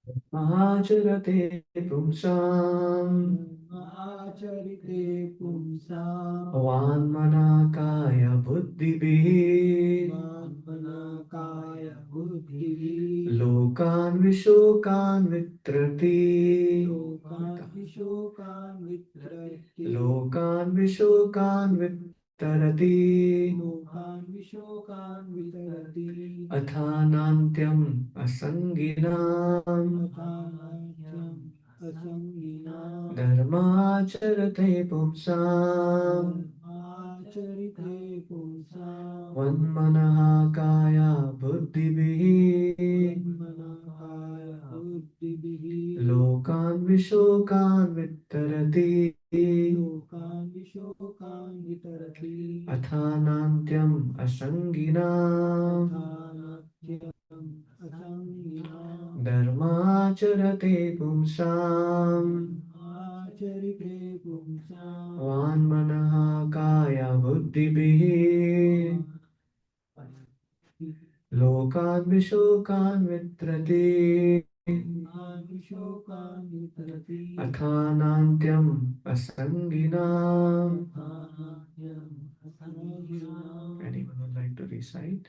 आचरते पुंसाम् आचरिते पुंसाम् वाङ्मनकाय बुद्धिभिः वाङ्मनकाय बुद्धिः लोकान् विशोकान् वित्रति लोकान् विशोकान् वित्रयति लोकान् विशोकान् वितरति लोकान् विशोकान् वितरति अथानान्त्यम् असङ्गिनाम् अथानात्यम् असङ्गिनाम् धर्माचरते पुंसाम् आचरिते पुंसाम् वन्मनः काय बुद्धिभिः वन्मनकाय बुद्धिभिः लोकान् विशोकान् वितरति लोकान् विशोकान् वितरति अथानान्त्यम् असङ्गिनाम् अथानात्यम् असङ्गिनाम् धर्माचरते पुंसाम् आचरिते पुंसाम् वाङ्मनः काय बुद्धिभिः लोकान् विशोकान् वितरति लोकान् विशोकान् वितरति अथानान्त्यम् असङ्गिनाम्. अथानात्यम् असङ्गिनाम् Anyone would like to recite?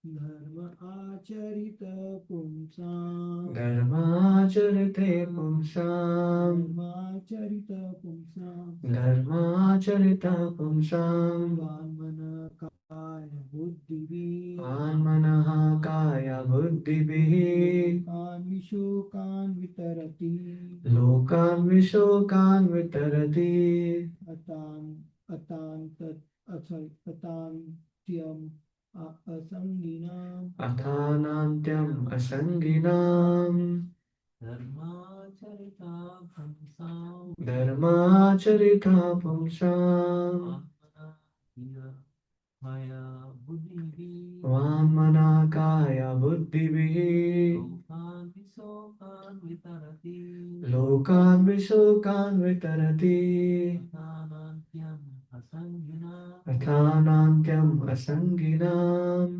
धर्म आचरित पुंसाम् धर्माचरते पुंसाम् धर्माचरित पुंसाम् धर्माचरित पुंसाम् वाङ्मनकाय बुद्धिभिः वाङ्मनः काय बुद्धिभिः लोकान् विशोकान् वितरति लोकान् विशोकान् वितरति अतान् अतान्त अतान्त्यम् असङ्गिनाम् अथानान्त्यम् असङ्गिनाम् धर्माचरिता पुंसाम् धर्माचरिता पुंसाम् मया बुद्धिभिः वाङ्मनः काय बुद्धिभिः लोकान् विशोकान् वितरति लोकान् विशोकान् वितरति अथानान्त्यम् असङ्गिनाम् अथानान्त्यम् असङ्गिनाम्.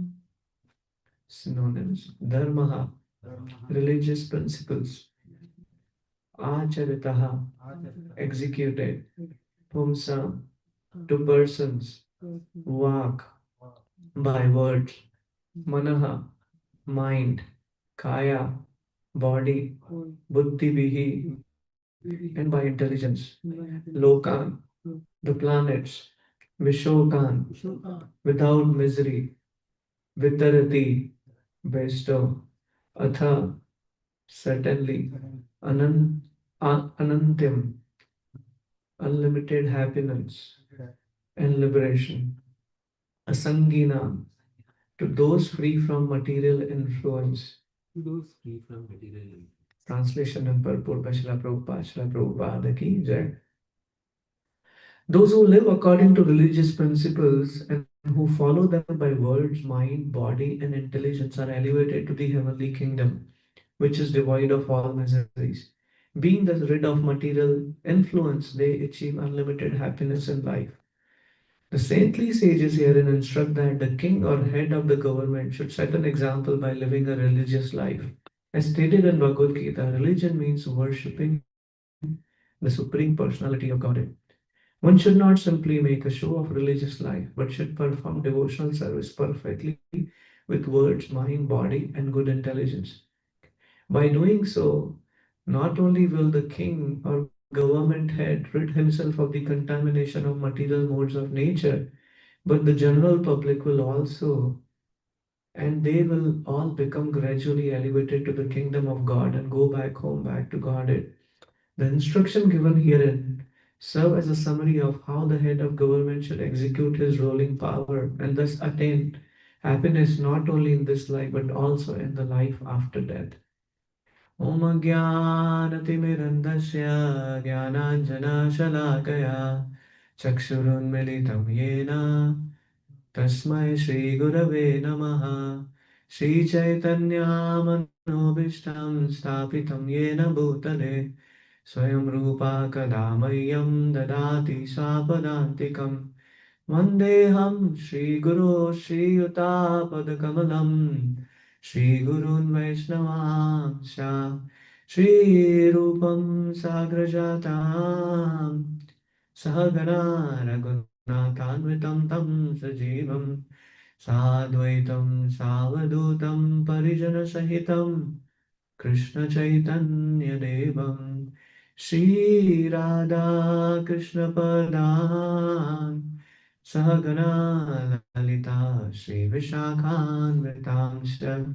Synonyms: dharma, religious principles; acharitaha, executed; pumsa, to persons; vak, by words; manaha, mind; kaya, body; buddhibihi, and by intelligence; lokan, the planets; vishokan, without misery; vitarati, bestow; atha, certainly; anantyam, unlimited happiness and liberation; asangina, to those free from material influence. those free from material. Translation and purport by Srila Prabhupada ki Jai. Those who live according to religious principles and who follow them by words, mind, body, and intelligence are elevated to the heavenly kingdom, which is devoid of all miseries. Being thus rid of material influence, they achieve unlimited happiness in life. The saintly sages herein instruct that the king or head of the government should set an example by living a religious life. As stated in Bhagavad Gita, religion means worshipping the Supreme Personality of Godhead. One should not simply make a show of religious life, but should perform devotional service perfectly with words, mind, body, and good intelligence. By doing so, not only will the king or government head rid himself of the contamination of material modes of nature, but the general public will also, and they will all become gradually elevated to the kingdom of God and go back home, back to Godhead. The instruction given herein serve as a summary of how the head of government should execute his ruling power and thus attain happiness not only in this life but also in the life after death. ॐ अज्ञानतिमिरन्धस्य ज्ञानाञ्जनशलाकया चक्षुरुन्मिलितं येन तस्मै श्रीगुरवे नमः. श्रीचैतन्यमनोभीष्टं स्थापितं येन भूतले स्वयं रूपा कदा मह्यं ददाति स्वापदान्तिकम्. वन्देऽहं श्रीगुरो श्रीयुतापदकमलं श्रीगुरून् वैष्णवांश्च Shri Sagrajatam Sahagana Raghunathanvitam Tam Sajivam Sadvaitam Savadutam Parijana Sahitam Krishna Chaitanya Devam Shri Radha Krishna Padan Sahagana Lalita Shri Vishakhan Vitamsha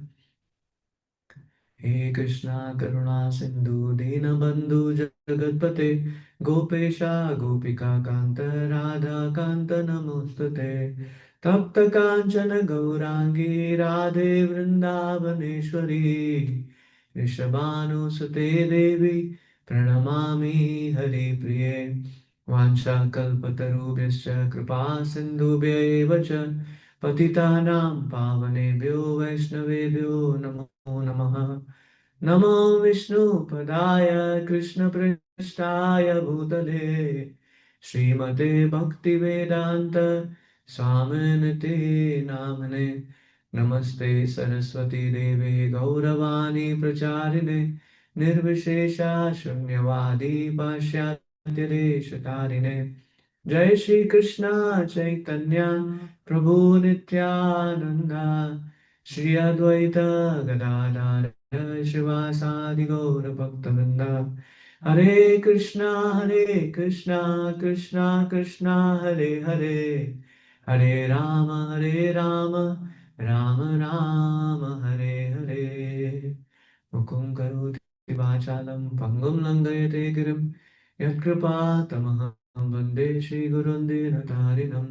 हे कृष्णा करुणा सिंधु दीनबंधु जगतपते गोपेशा गोपिका कांत राधा कांत नमोस्तुते तप्त कांचन गौरांगी राधे वृंदावनेश्वरी ऋषभानुसुते देवी प्रणमामि हरिप्रिये वाञ्छाकल्पतरुभ्यश्च कृपा सिन्धुभ्य एव च पतितानां पावनेभ्यो वैष्णवेभ्यो नमो नमः नमो विष्णुपदाय कृष्णपृष्ठाय भूतले श्रीमते भक्तिवेदान्त स्वामिनिते नामने नमस्ते सरस्वती देवे गौरवाणी प्रचारिणे निर्विशेषा शून्यवादी पाश्चात्य देशतारिणे जय श्री कृष्ण चैतन्य प्रभु नित्यानंदा श्री अद्वैत गदाधर शिवासादि गौर भक्तवृंदा हरे कृष्णा कृष्णा कृष्णा हरे हरे हरे राम राम राम हरे हरे मुकुं करोति वाचालं पङ्गुं लङ्घयते गिरिं यत्कृपातमहं वन्दे श्रीगुरुं दीनतारिणं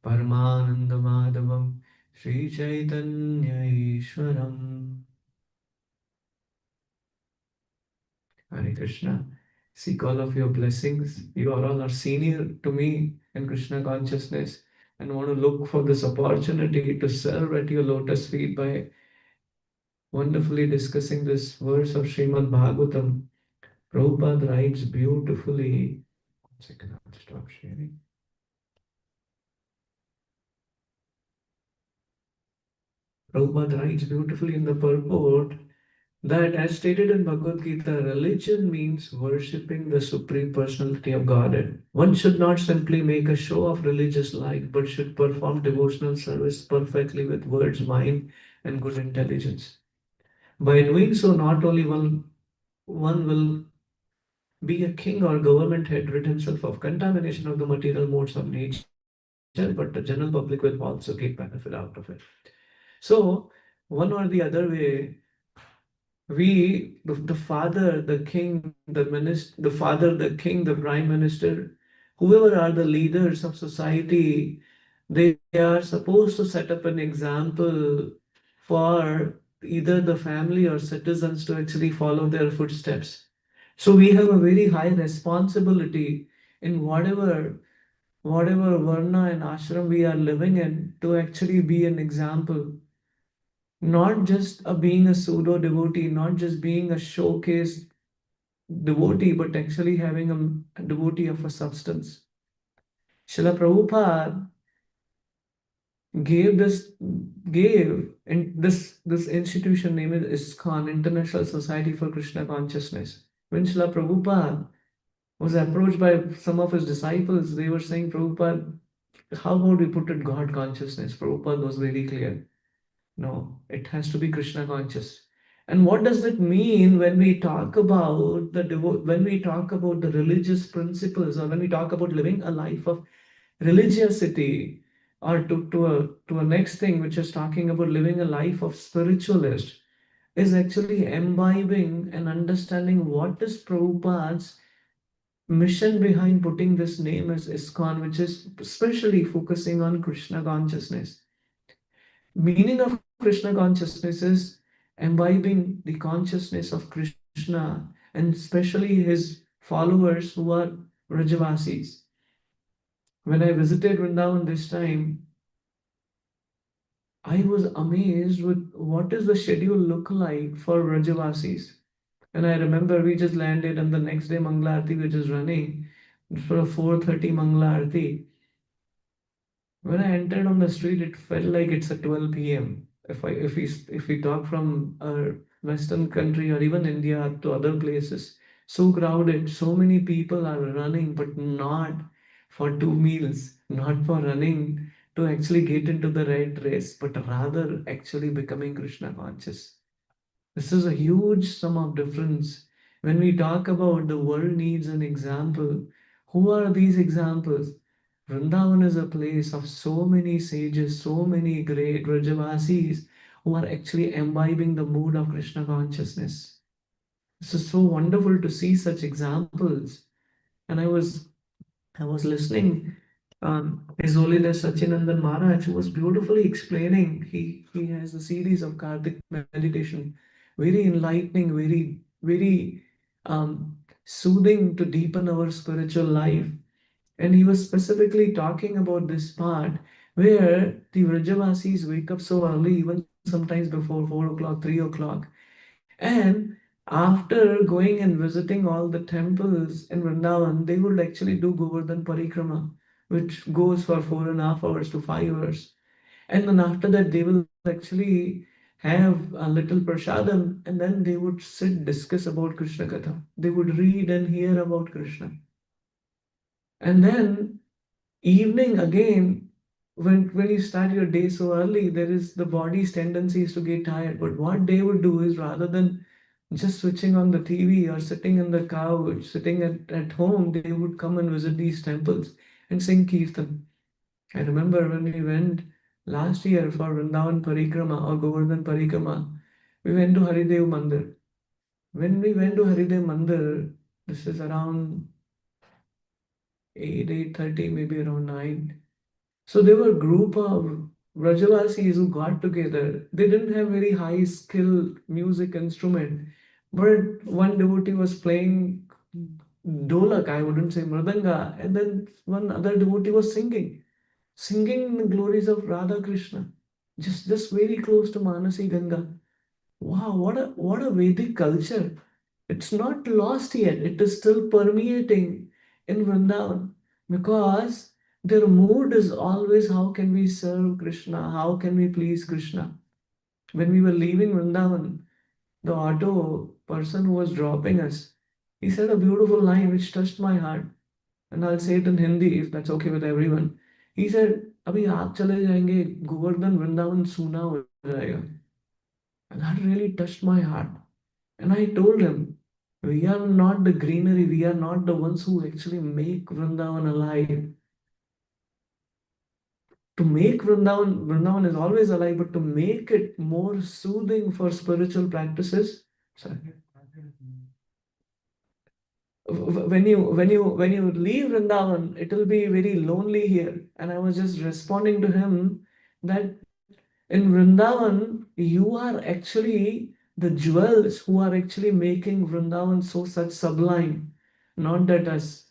परमानन्दमाधवं Sri Chaitanya ईश्वरम् Hare Krishna. Seek all of your blessings. You are all are senior to me in Krishna consciousness and want to look for this opportunity to serve at your lotus feet by wonderfully discussing this verse of Srimad Bhagavatam. Prabhupada writes beautifully. One second, I'll stop sharing. Prabhupada writes beautifully in the purport that, as stated in Bhagavad Gita, religion means worshipping the Supreme Personality of Godhead. One should not simply make a show of religious life, but should perform devotional service perfectly with words, mind, and good intelligence. By doing so, not only one will be a king or government head, rid himself of contamination of the material modes of nature, but the general public will also get benefit out of it. So, one or the other way, the father, the king, the minister, the father, the king, the prime minister, whoever are the leaders of society, they are supposed to set up an example for either the family or citizens to actually follow their footsteps. So we have a very high responsibility in whatever varna and ashram we are living in to actually be an example, not just a being a pseudo devotee, not just being a showcase devotee, but actually having a devotee of a substance. Srila Prabhupada gave this gave in this institution named ISKCON, International Society for Krishna Consciousness. When Srila Prabhupada was approached by some of his disciples, they were saying, Prabhupada, how about we put it God consciousness? Prabhupada was very clear. No, it has to be Krishna conscious. And what does it mean when we talk about when we talk about the religious principles, or when we talk about living a life of religiosity, or to a next thing which is talking about living a life of spiritualist, is actually imbibing and understanding what is Prabhupada's mission behind putting this name as ISKCON, which is especially focusing on Krishna consciousness. Meaning of Krishna consciousness is imbibing the consciousness of Krishna, and especially his followers who are Vrajavasis. When I visited Vrindavan this time, I was amazed with what does the schedule look like for Vrajavasis. And I remember we just landed, and the next day Mangala Aarti which is running for a 4:30 Mangala Aarti. When I entered on the street, it felt like it's at 12 p.m. If we talk from Western country or even India to other places. So crowded, so many people are running, but not for two meals, not for running to actually get into the right race, but rather actually becoming Krishna conscious. This is a huge sum of difference. When we talk about the world needs an example, who are these examples? Vrindavan is a place of so many sages, so many great Vrajavasis who are actually imbibing the mood of Krishna consciousness. This is so wonderful to see such examples. And I was listening. His Holiness Sachinandan Maharaj was beautifully explaining. He has a series of Kartik meditation, very enlightening, very soothing to deepen our spiritual life. And he was specifically talking about this part where the Vrajavasis wake up so early, even sometimes before 4 o'clock, 3 o'clock, and after going and visiting all the temples in Vrindavan, they would actually do Govardhan Parikrama, which goes for 4.5 hours to 5 hours. And then after that, they will actually have a little prasadam, and then they would sit, discuss about Krishna Katha. They would read and hear about Krishna. And then evening again, when you start your day so early, there is the body's tendencies to get tired. But what they would do is rather than just switching on the TV or sitting in the couch, sitting at home, they would come and visit these temples and sing Kirtan. I remember when we went last year for Vrindavan Parikrama or Govardhan Parikrama, we went to Haridev Mandir. When we went to Haridev Mandir, this is around 8, 8:30, maybe around 9. So they were a group of Vrajavasis who got together. They didn't have very high skill music instrument, but one devotee was playing dolak, I wouldn't say mridanga, and then one other devotee was singing the glories of Radha Krishna, just very close to Manasi Ganga. Wow, what a Vedic culture. It's not lost yet. It is still permeating in Vrindavan because their mood is always how can we serve Krishna? How can we please Krishna? When we were leaving Vrindavan, the auto person who was dropping us, he said a beautiful line which touched my heart. And I'll say it in Hindi if that's okay with everyone. He said, अभी आप चले जाएंगे गोवर्धन वृंदावन सूना हो जाएगा. And that really touched my heart. And I told him, we are not the greenery, we are not the ones who actually make Vrindavan alive. To make Vrindavan is always alive, but to make it more soothing for spiritual practices. Sorry. When you leave Vrindavan, it will be very lonely here. And I was just responding to him that in Vrindavan, you are actually the jewels who are actually making Vrindavan so such sublime, not that us.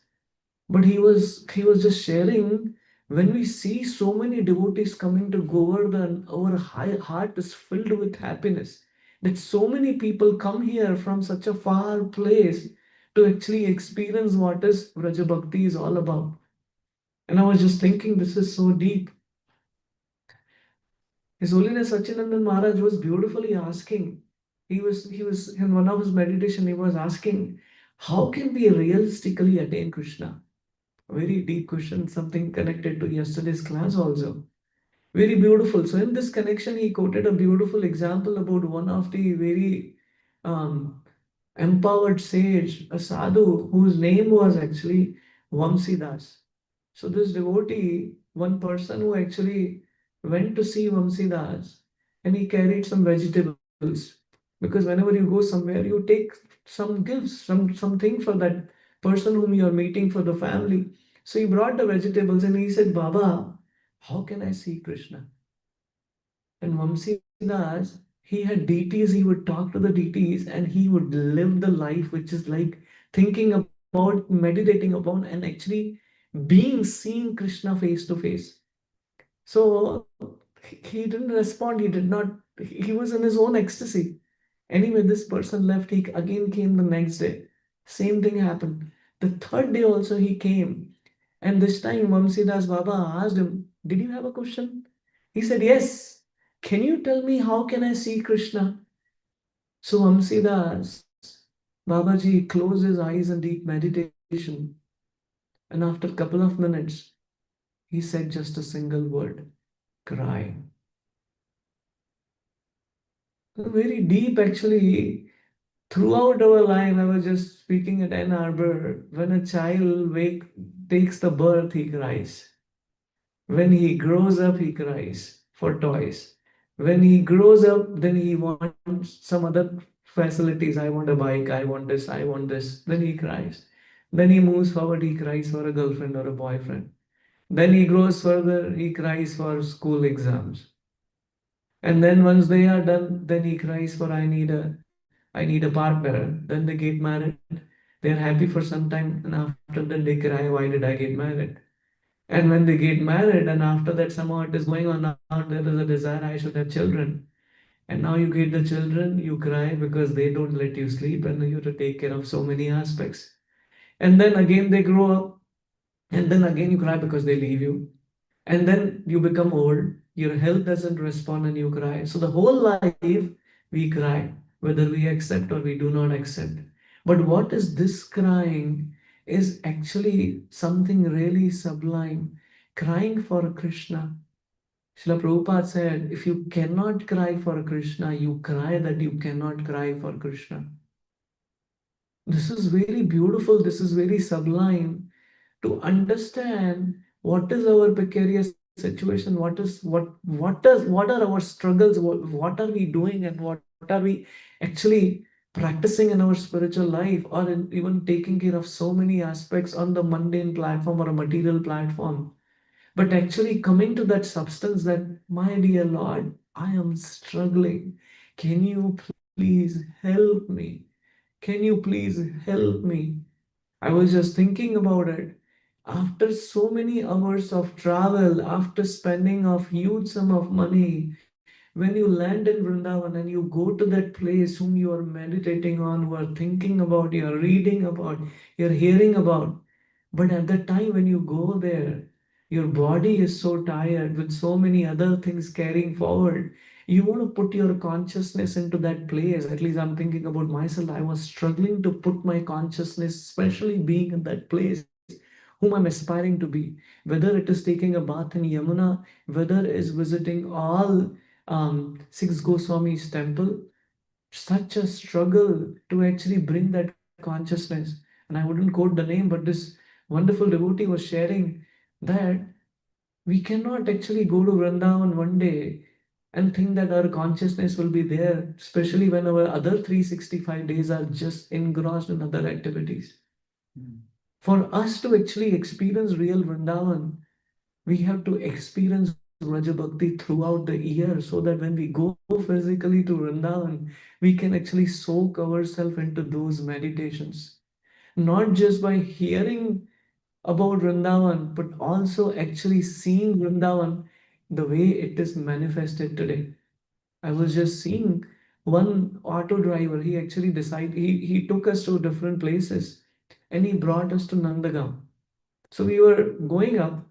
But he was just sharing when we see so many devotees coming to Govardhan, our heart is filled with happiness. That so many people come here from such a far place to actually experience what is Vraja Bhakti is all about. And I was just thinking, this is so deep. His Holiness Sachinandan Maharaj was beautifully asking. He was in one of his meditation. He was asking, how can we realistically attain Krishna? A very deep question, something connected to yesterday's class also. Very beautiful. So in this connection, he quoted a beautiful example about one of the very um, empowered sage, a sadhu, whose name was actually Vamsidas. So this devotee, one person who actually went to see Vamsidas, and he carried some vegetables, because whenever you go somewhere, you take some gifts, something for that person whom you are meeting for the family. So he brought the vegetables and he said, Baba, how can I see Krishna? And Vamsidas, he had deities, he would talk to the deities and he would live the life which is like thinking about, meditating upon, and actually being seeing Krishna face to face. So he didn't respond, he did not, he was in his own ecstasy. Anyway, this person left, he again came the next day. Same thing happened. The third day also he came. And this time Vamsidas Baba asked him, did you have a question? He said, yes. Can you tell me how can I see Krishna? So Amsidas, Babaji closed his eyes in deep meditation, and after a couple of minutes, he said just a single word, cry. Very deep, actually. Throughout our life, I was just speaking at Ann Arbor. When a child takes the birth, he cries. When he grows up, he cries for toys. When he grows up, then he wants some other facilities. I want a bike, I want this, I want this. Then he cries. Then he moves forward, he cries for a girlfriend or a boyfriend. Then he grows further, he cries for school exams. And then once they are done, then he cries for I need a partner. Then they get married. They're happy for some time, and after that they cry, why did I get married? And when they get married, and after that somehow it is going on, now there is a desire, I should have children. And now you get the children, you cry because they don't let you sleep, and you have to take care of so many aspects. And then again they grow up, and then again you cry because they leave you. And then you become old, your health doesn't respond, and you cry. So the whole life we cry, whether we accept or we do not accept. But what is this crying is actually something really sublime. Crying for Krishna. Srila Prabhupada said, if you cannot cry for Krishna, you cry that you cannot cry for Krishna. This is very beautiful, this is very sublime to understand what is our precarious situation, what are our struggles, what are we doing, and what are we actually practicing in our spiritual life, or in even taking care of so many aspects on the mundane platform or a material platform. But actually coming to that substance that, my dear Lord, I am struggling. Can you please help me? Can you please help me? I was just thinking about it. After so many hours of travel, after spending a huge sum of money, when you land in Vrindavan and you go to that place whom you are meditating on, who are thinking about, you are reading about, you're hearing about, but at the time when you go there, your body is so tired with so many other things carrying forward. You want to put your consciousness into that place. At least I'm thinking about myself. I was struggling to put my consciousness, especially being in that place, whom I'm aspiring to be. Whether it is taking a bath in Yamuna, whether it is visiting all six Goswamis temple, such a struggle to actually bring that consciousness. And I wouldn't quote the name, but this wonderful devotee was sharing that we cannot actually go to Vrindavan one day and think that our consciousness will be there, especially when our other 365 days are just engrossed in other activities. For us to actually experience real Vrindavan, we have to experience Vraja Bhakti throughout the year, so that when we go physically to Vrindavan, we can actually soak ourselves into those meditations. Not just by hearing about Vrindavan, but also actually seeing Vrindavan the way it is manifested today. I was just seeing one auto driver, he actually decided, he took us to different places and he brought us to Nandagam. So we were going up.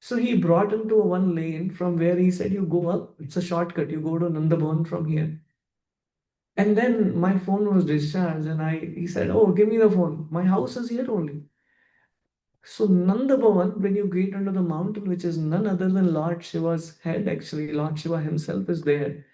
So he brought into a one lane from where he said, you go up, it's a shortcut, you go to Nandabhavan from here. And then my phone was discharged, and he said, oh, give me the phone. My house is here only. So Nandabhavan, when you get under the mountain, which is none other than Lord Shiva's head, actually, Lord Shiva himself is there.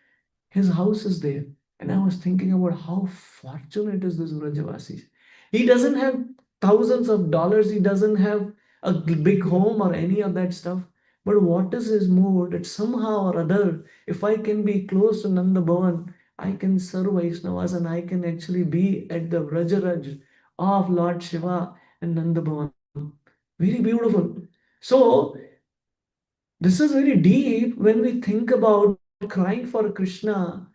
His house is there. And I was thinking about how fortunate is this Vrajavasis. He doesn't have thousands of dollars, he doesn't have a big home or any of that stuff. But what is his mood? That somehow or other, if I can be close to Nanda Bhavan, I can serve Vaishnavas and I can actually be at the Vrajaraj of Lord Shiva and Nanda Bhavan. Very beautiful. So this is very deep when we think about crying for Krishna.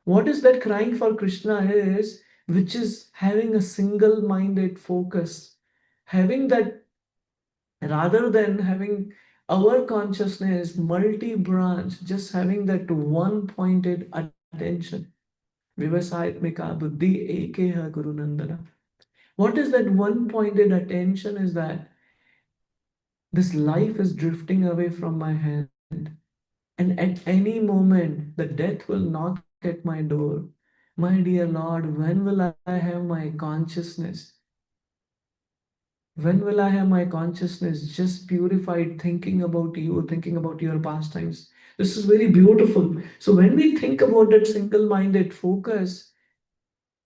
What is that crying for Krishna is, which is having a single minded focus, having that rather than having our consciousness multi branch, just having that one pointed attention. Vivasayatmika buddhi ekeha guru nandana. What is that one pointed attention is that this life is drifting away from my hand. And at any moment, the death will knock at my door. My dear Lord, when will I have my consciousness? When will I have my consciousness just purified, thinking about you, thinking about your pastimes? This is very beautiful. So, when we think about that single minded focus,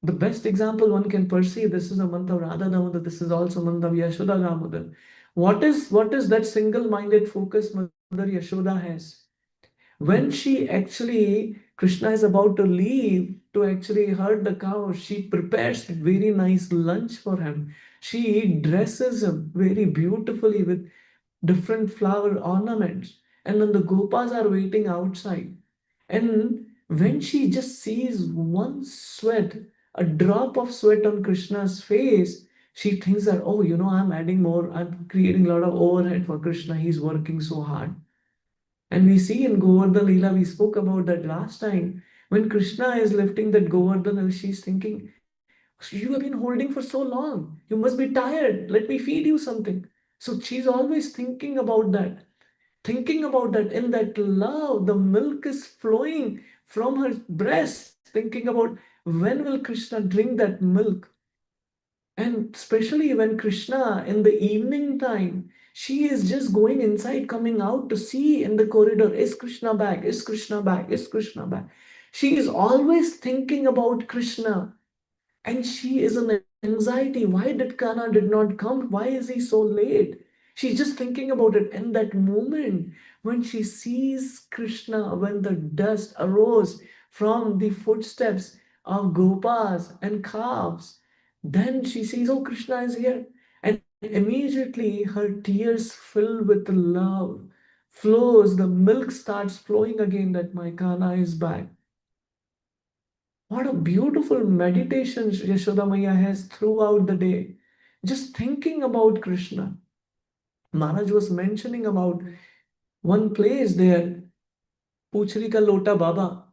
the best example one can perceive, this is a month of Radha Damodar, this is also month of Yashoda Damodar. What is that single minded focus Mother Yashoda has? When she actually, Krishna is about to leave to actually herd the cow, she prepares very nice lunch for him. She dresses him very beautifully with different flower ornaments, and then the gopas are waiting outside. And when she just sees one sweat, a drop of sweat on Krishna's face, she thinks that, oh, I'm adding more, I'm creating a lot of overhead for Krishna, he's working so hard. And we see in Govardhan Leela, we spoke about that last time. When Krishna is lifting that Govardhan hill, she's thinking, you have been holding for so long. You must be tired. Let me feed you something. So she's always thinking about that. Thinking about that. In that love, the milk is flowing from her breast. Thinking about when will Krishna drink that milk? And especially when Krishna in the evening time, she is just going inside, coming out to see in the corridor, is Krishna back? Is Krishna back? Is Krishna back? She is always thinking about Krishna, and she is in anxiety. Why did Kana did not come? Why is he so late? She's just thinking about it. In that moment, when she sees Krishna, when the dust arose from the footsteps of gopas and calves, then she sees, oh, Krishna is here. And immediately her tears fill with love, flows, the milk starts flowing again that my Kana is back. What a beautiful meditation Yashoda Maya has throughout the day. Just thinking about Krishna. Maharaj was mentioning about one place there, Puchri Ka Lota Baba,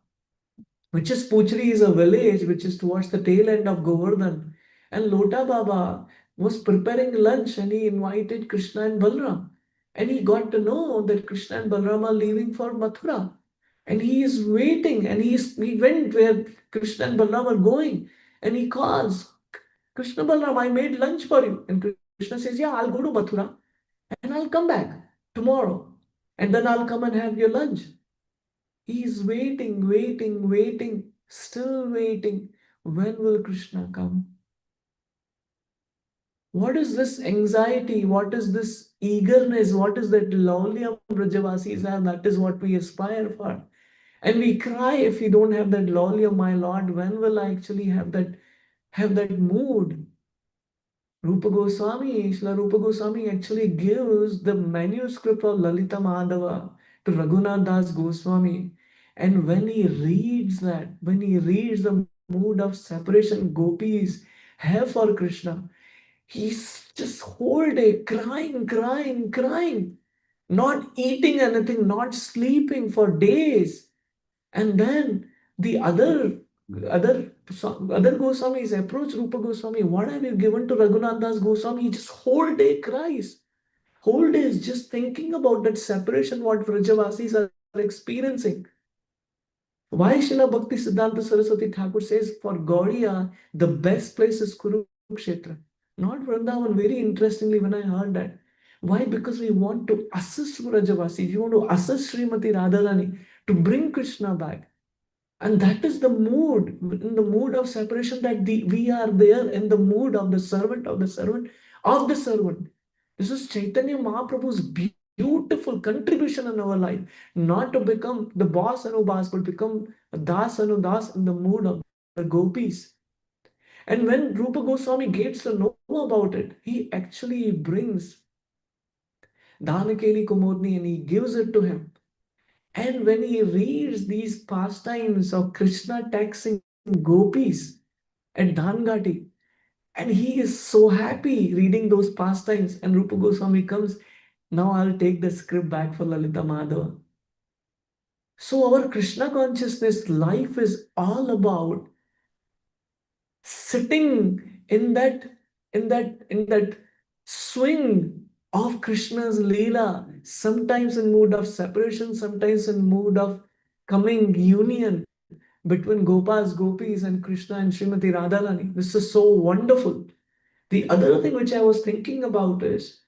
which is Puchri is a village which is towards the tail end of Govardhan. And Lota Baba was preparing lunch and he invited Krishna and Balram. And he got to know that Krishna and Balram are leaving for Mathura. And he is waiting and he went where Krishna and Balram are going. And he calls, Krishna Balram, I made lunch for you. And Krishna says, yeah, I'll go to Mathura and I'll come back tomorrow. And then I'll come and have your lunch. He's waiting, waiting, waiting, still waiting. When will Krishna come? What is this anxiety? What is this eagerness? What is that laulyam Brajavasis have? That is what we aspire for. And we cry if we don't have that laulyam, my Lord. When will I actually have that mood? Rupa Goswami, Srila Rupa Goswami actually gives the manuscript of Lalita Madhava to Raghunath Das Goswami. And when he reads that, when he reads the mood of separation gopis have for Krishna, he's just whole day crying, crying, crying, not eating anything, not sleeping for days. And then the other Goswamis approach Rupa Goswami. What have you given to Raghunath Das Goswami? He just whole day cries. Whole day is just thinking about that separation what Vrajavasis are experiencing. Why Srila Bhakti Siddhanta Saraswati Thakur says for Gaudiya, the best place is Kurukshetra, not Vrindavan. Very interestingly, when I heard that. Why? Because we want to assist Vrajavasis, we want to assist Srimati Radharani to bring Krishna back. And that is the mood, in the mood of separation, that we are there in the mood of the servant of the servant of the servant. This is Chaitanya Mahaprabhu's beautiful contribution in our life. Not to become the boss Anubhas, but become a das Anudas in the mood of the gopis. And when Rupa Goswami gets to know about it, he actually brings Dhanakeli Kumodni and he gives it to him. And when he reads these pastimes of Krishna taxing gopis at Dhangati, and he is so happy reading those pastimes, and Rupa Goswami comes, now I'll take the script back for Lalita Madhava. So our Krishna consciousness life is all about sitting in that swing of Krishna's Leela, sometimes in mood of separation, sometimes in mood of coming union. between Gopas, Gopis, and Krishna and Srimati Radharani. This is so wonderful. The other thing which I was thinking about is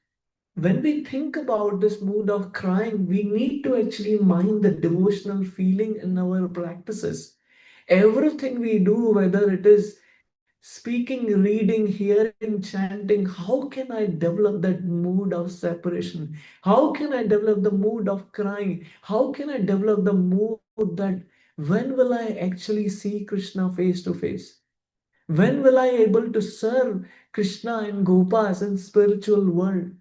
when we think about this mood of crying, we need to actually mind the devotional feeling in our practices. Everything we do, whether it is speaking, reading, hearing, chanting, how can I develop that mood of separation? How can I develop the mood of crying? How can I develop the mood that when will I actually see Krishna face to face? When will I able to serve Krishna and Gopas in spiritual world?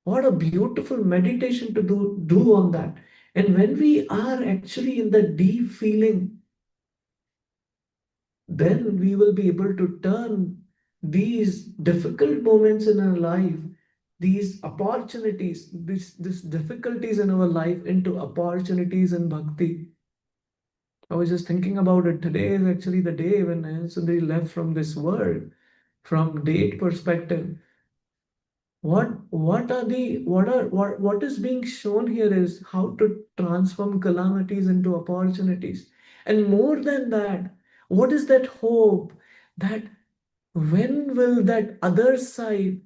What a beautiful meditation to do on that. And when we are actually in the deep feeling, then we will be able to turn these difficult moments in our life, these opportunities, these difficulties in our life into opportunities in bhakti. I was just thinking about it. Today is actually the day when Sundari left from this world. From date perspective, what is being shown here is how to transform calamities into opportunities. And more than that, what is that hope that when will that other side,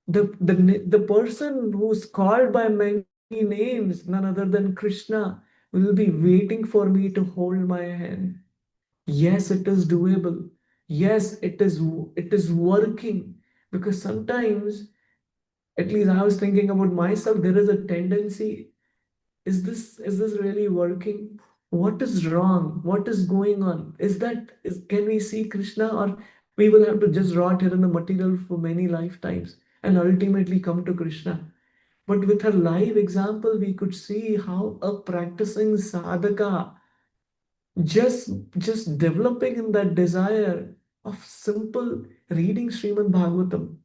the person who's called by many names, none other than Krishna, will be waiting for me to hold my hand. Yes, it is doable. Yes, it is working. Because sometimes, at least I was thinking about myself, there is a tendency, is this really working? What is wrong? What is going on? Can we see Krishna, or we will have to just rot here in the material for many lifetimes and ultimately come to Krishna? But with her live example, we could see how a practicing sadhaka just developing in that desire of simple reading Srimad Bhagavatam.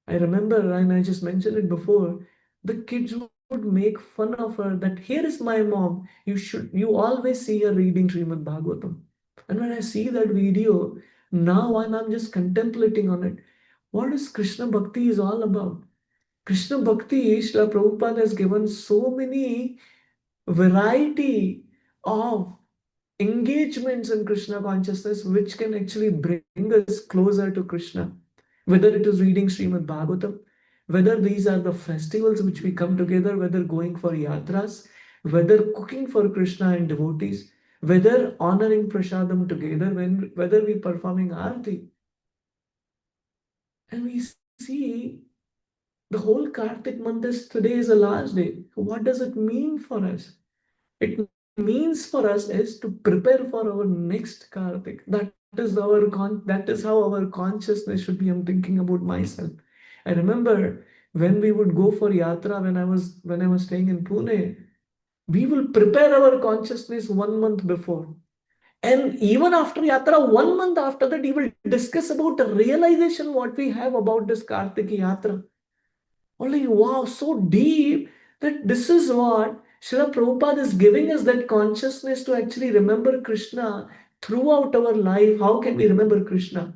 I remember, and I just mentioned it before, the kids would make fun of her that here is my mom. You always see her reading Srimad Bhagavatam. And when I see that video, now I'm just contemplating on it. What is Krishna Bhakti is all about? Krishna Bhakti, Srila Prabhupada has given so many variety of engagements in Krishna consciousness which can actually bring us closer to Krishna. Whether it is reading Srimad Bhagavatam, whether these are the festivals which we come together, whether going for yatras, whether cooking for Krishna and devotees, whether honoring prasadam together, whether we performing arti, and we see the whole Kartik month is today is the last day. What does it mean for us? It means for us is to prepare for our next Kartik. That is how our consciousness should be. I'm thinking about myself. I remember when we would go for yatra when I was staying in Pune, we will prepare our consciousness 1 month before. And even after yatra, 1 month after that, we will discuss about the realization what we have about this Kartik yatra. Only wow, so deep that this is what Srila Prabhupada is giving us, that consciousness to actually remember Krishna throughout our life. How can we remember Krishna?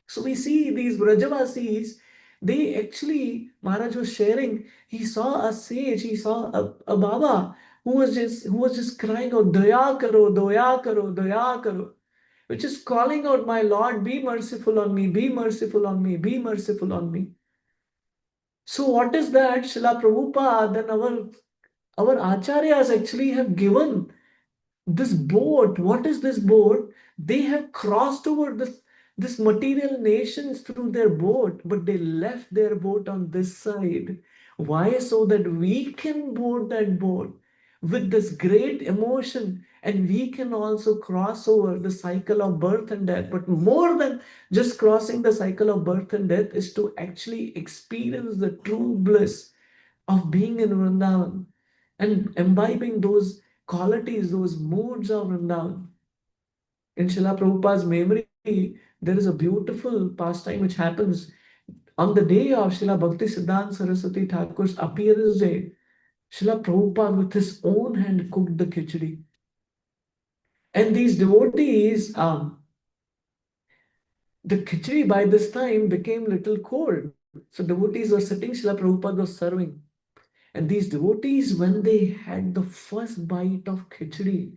So we see these Vrajavasis, they actually, Maharaj was sharing, he saw a sage, he saw a Baba who was just crying out, Daya karo, Daya karo, Daya karo, which is calling out, my Lord, be merciful on me, be merciful on me, be merciful on me. So what is that? Srila Prabhupada and our acharyas actually have given this boat. What is this boat? They have crossed over this material nations through their boat, but they left their boat on this side. Why? So that we can board that boat with this great emotion, and we can also cross over the cycle of birth and death. But more than just crossing the cycle of birth and death is to actually experience the true bliss of being in Vrindavan and imbibing those qualities, those moods of Vrindavan. In Srila Prabhupada's memory, there is a beautiful pastime which happens on the day of Srila Bhakti Siddhanta Saraswati Thakur's appearance day. Srila Prabhupada with his own hand cooked the khichdi. And these devotees, the khichdi by this time became little cold. So devotees were sitting, Srila Prabhupada was serving. And these devotees, when they had the first bite of khichdi,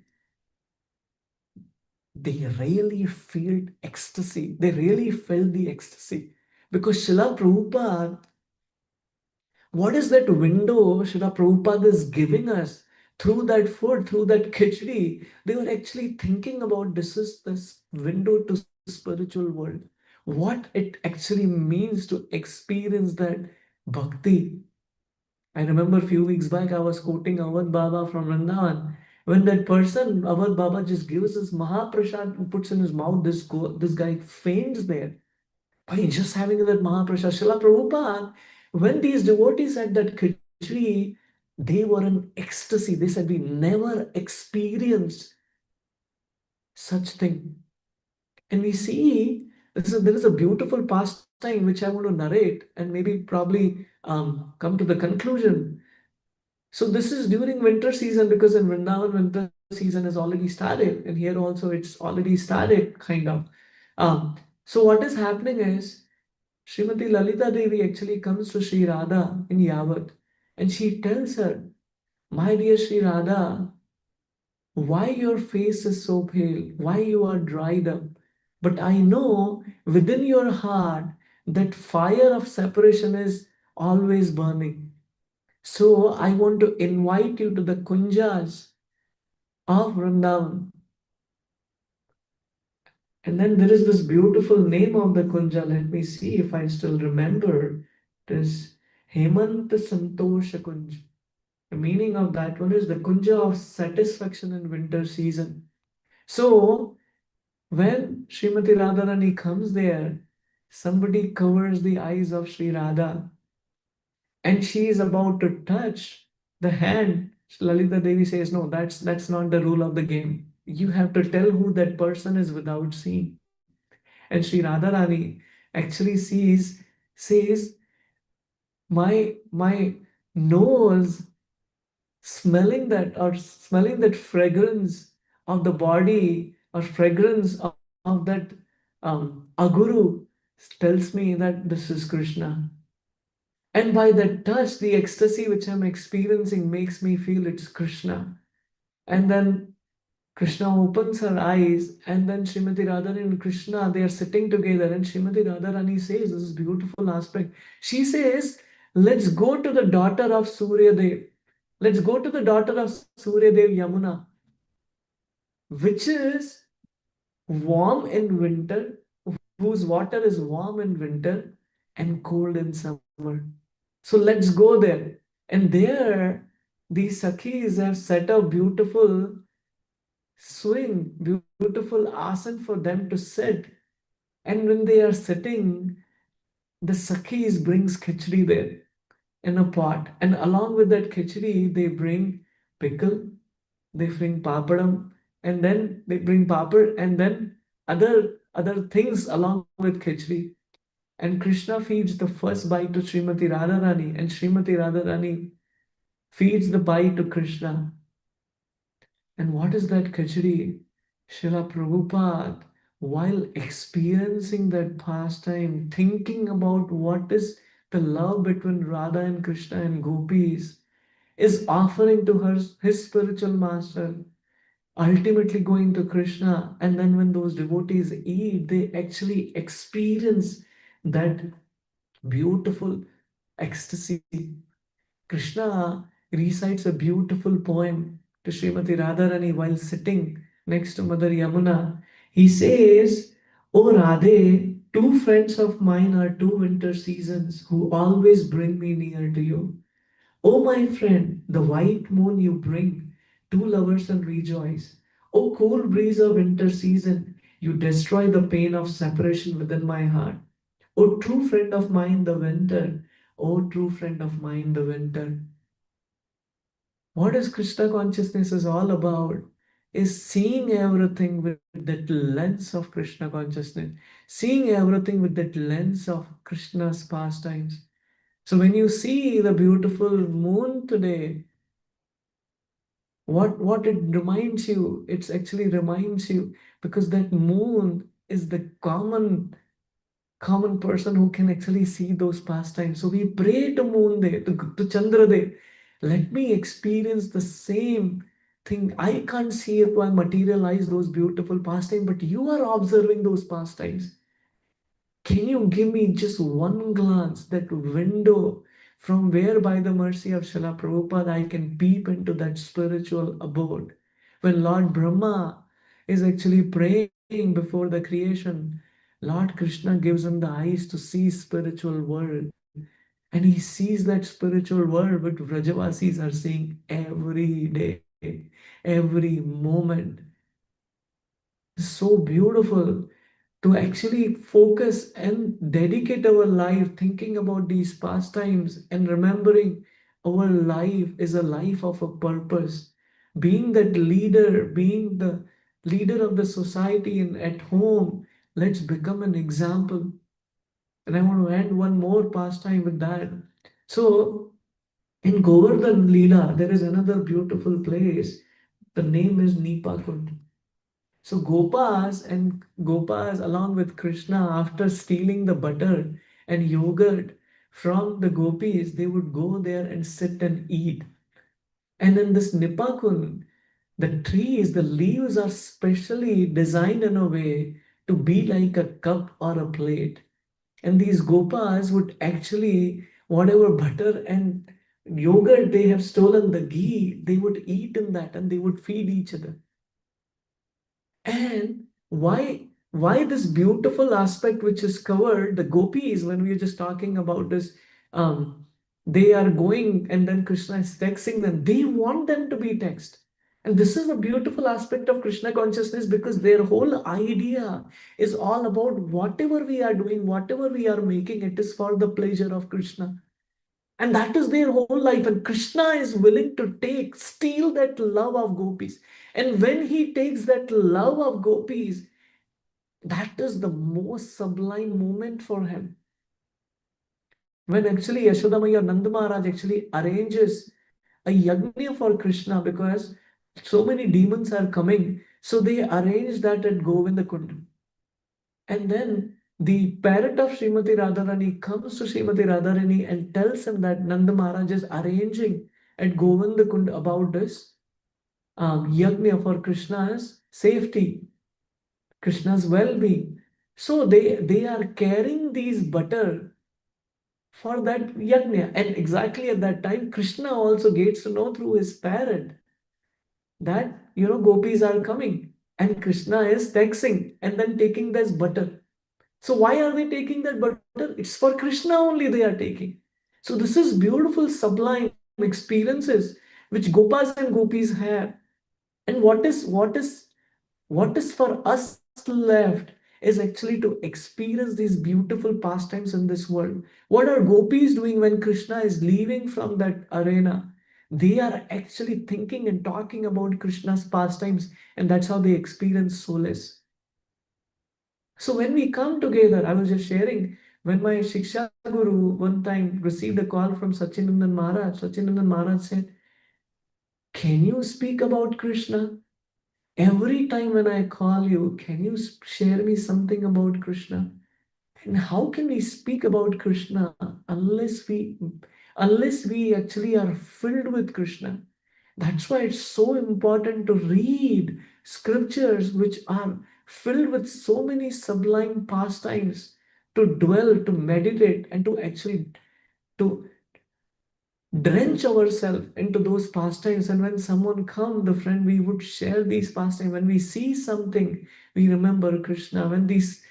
they really felt ecstasy. They really felt the ecstasy. Because Srila Prabhupada, what is that window Srila Prabhupada is giving us through that food, through that khichdi? They were actually thinking about this is this window to spiritual world. What it actually means to experience that bhakti. I remember a few weeks back I was quoting Avad Baba from Vrindavan. When that person, Avad Baba, just gives his Mahaprasad and puts in his mouth, this guy faints there by just having that Mahaprasad. Srila Prabhupada, when these devotees had that khichdi, they were in ecstasy. They said, we never experienced such thing. And we see there is a beautiful pastime which I want to narrate and maybe probably come to the conclusion. So this is during winter season because in Vrindavan winter season has already started, and here also it's already started, kind of. So what is happening is Srimati Lalita Devi actually comes to Sri Radha in Yavat, and she tells her, "My dear Sri Radha, why your face is so pale? Why you are dried up? But I know within your heart that fire of separation is always burning. So I want to invite you to the kunjas of Vrindavan." And then there is this beautiful name of the kunja. Let me see if I still remember. It is Hemant Santosha Kunj. The meaning of that one is the kunja of satisfaction in winter season. So when Srimati Radharani comes there, somebody covers the eyes of Sri Radha and she is about to touch the hand. Lalita Devi says, "No, that's not the rule of the game. You have to tell who that person is without seeing." And Sri Radharani actually says, my nose smelling that fragrance of the body or fragrance of that aguru tells me that this is Krishna. And by that touch, the ecstasy which I'm experiencing makes me feel it's Krishna. And then Krishna opens her eyes, and then Srimati Radharani and Krishna, they are sitting together, and Srimati Radharani says, this is beautiful aspect. She says, let's go to the daughter of Surya Dev. Let's go to the daughter of Surya Dev, Yamuna, which is warm in winter, whose water is warm in winter and cold in summer. So let's go there. And there, these Sakhis have set a beautiful swing, beautiful asan for them to sit. And when they are sitting, the Sakhis brings khichdi there in a pot. And along with that khichdi, they bring pickle, they bring papadam, and then they bring papad, and then other things along with khichdi. And Krishna feeds the first bite to Srimati Radharani, and Srimati Radharani feeds the bite to Krishna. And what is that khichdi? Srila Prabhupada, while experiencing that pastime, thinking about what is the love between Radha and Krishna and gopis, is offering to her his spiritual master, ultimately going to Krishna. And then when those devotees eat, they actually experience that beautiful ecstasy. Krishna recites a beautiful poem to Srimati Radharani while sitting next to Mother Yamuna. He says, "O Radhe, two friends of mine are two winter seasons who always bring me near to you. O my friend, the white moon you bring, two lovers and rejoice. O cool breeze of winter season, you destroy the pain of separation within my heart. O true friend of mine, the winter, O true friend of mine, the winter." What is Krishna consciousness is all about is seeing everything with that lens of Krishna consciousness, seeing everything with that lens of Krishna's pastimes. So when you see the beautiful moon today, what it reminds you, it's actually reminds you because that moon is the common person who can actually see those pastimes. So we pray to Moon Day, to Chandra Day. Let me experience the same think I can't see if I materialize those beautiful pastimes, but you are observing those pastimes. Can you give me just one glance, that window from where, by the mercy of Srila Prabhupada, I can peep into that spiritual abode? When Lord Brahma is actually praying before the creation, Lord Krishna gives him the eyes to see spiritual world. And he sees that spiritual world which Vrajavasis are seeing every day, every moment. So beautiful to actually focus and dedicate our life thinking about these pastimes and remembering our life is a life of a purpose. Being that leader, being the leader of the society and at home, let's become an example. And I want to end one more pastime with that. So, in Govardhan Leela, there is another beautiful place. The name is Nipakund. So Gopas along with Krishna, after stealing the butter and yogurt from the gopis, they would go there and sit and eat. And in this Nipakun, the trees, the leaves are specially designed in a way to be like a cup or a plate. And these gopas would actually, whatever butter and yogurt they have stolen, the ghee, they would eat in that and they would feed each other. And why this beautiful aspect which is covered, the gopis, when we are just talking about this, they are going and then Krishna is texting them. They want them to be text. And this is a beautiful aspect of Krishna consciousness because their whole idea is all about whatever we are doing, whatever we are making, it is for the pleasure of Krishna. And that is their whole life. And Krishna is willing to steal that love of gopis. And when he takes that love of gopis, that is the most sublime moment for him. When actually Yashodamaya Nanda Maharaj actually arranges a yagna for Krishna because so many demons are coming. So they arrange that at Govinda Kund. And then the parent of Srimati Radharani comes to Srimati Radharani and tells him that Nanda Maharaj is arranging at Govinda Kund about this yagna for Krishna's safety, Krishna's well-being. So they are carrying these butter for that yagna. And exactly at that time, Krishna also gets to know through his parent that, gopis are coming. And Krishna is texting and then taking this butter. So why are they taking that butter? It's for Krishna only they are taking. So this is beautiful, sublime experiences which Gopas and gopis have. And what is for us left is actually to experience these beautiful pastimes in this world. What are gopis doing when Krishna is leaving from that arena? They are actually thinking and talking about Krishna's pastimes, and that's how they experience solace. So when we come together, I was just sharing when my Shiksha Guru one time received a call from Sachinandan Maharaj. Sachinandan Maharaj said, "Can you speak about Krishna? Every time when I call you, can you share me something about Krishna?" And how can we speak about Krishna unless we actually are filled with Krishna? That's why it's so important to read scriptures which are filled with so many sublime pastimes, to dwell, to meditate, and to actually to drench ourselves into those pastimes. And when someone come, the friend, we would share these pastimes. When we see something, we remember Krishna. When these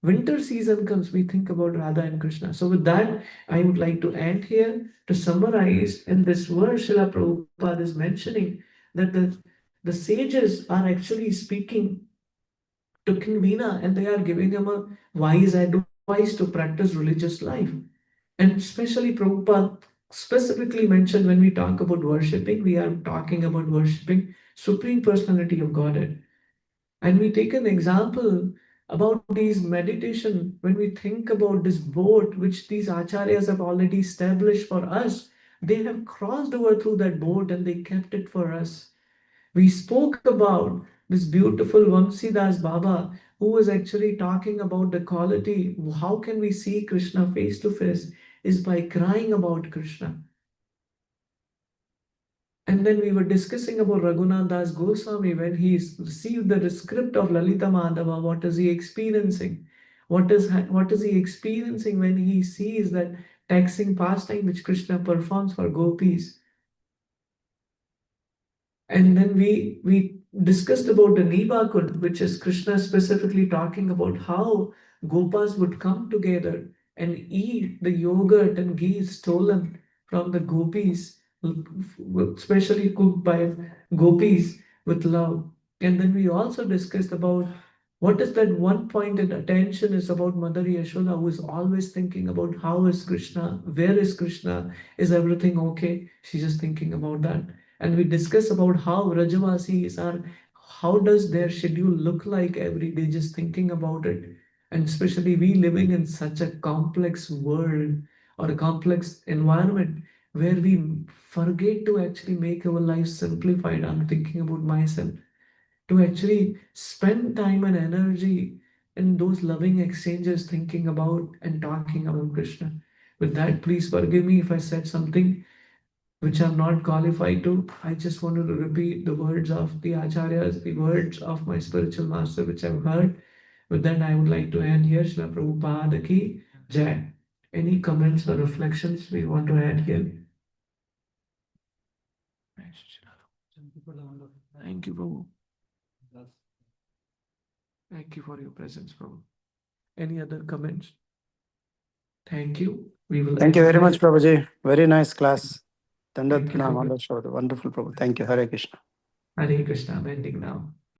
winter season comes, we think about Radha and Krishna. So with that, I would like to end here to summarize. In this verse, Srila Prabhupada is mentioning that the sages are actually speaking to King Veena and they are giving him a wise advice to practice religious life. And especially Prabhupada specifically mentioned when we talk about worshipping, we are talking about worshipping Supreme Personality of Godhead. And we take an example about these meditation when we think about this boat which these acharyas have already established for us. They have crossed over through that boat and they kept it for us. We spoke about this beautiful Vamsidas Baba who was actually talking about the quality. How can we see Krishna face to face? Is by crying about Krishna. And then we were discussing about Raghunath Das Goswami when he received the script of Lalita Madhava. What is he experiencing? What is he experiencing when he sees that taxing pastime which Krishna performs for gopis? And then we discussed about the Nivakund, which is Krishna specifically talking about how Gopas would come together and eat the yogurt and ghee stolen from the gopis, especially cooked by gopis with love. And then we also discussed about what is that one pointed attention is about Mother Yashoda, who is always thinking about how is Krishna, where is Krishna, is everything okay? She's just thinking about that. And we discuss about how Rajavasis are, how does their schedule look like every day, just thinking about it. And especially we living in such a complex world or a complex environment where we forget to actually make our life simplified. I'm thinking about myself to actually spend time and energy in those loving exchanges, thinking about and talking about Krishna. With that, please forgive me if I said something which I'm not qualified to. I just wanted to repeat the words of the Acharyas, the words of my spiritual master, which I've heard. With that, I would like to end here. Srila Prabhupada ki Jai. Any comments or reflections we want to add here? Thank you, Prabhu. Thank you for your presence, Prabhu. Any other comments? Thank you. We will Thank you end very here. much, Prabhuji. Very nice class. Dandat Thank you, Pranam, Prabhu. wonderful, Prabhu. Thank you. Hare Krishna. Hare Krishna. I'm ending now.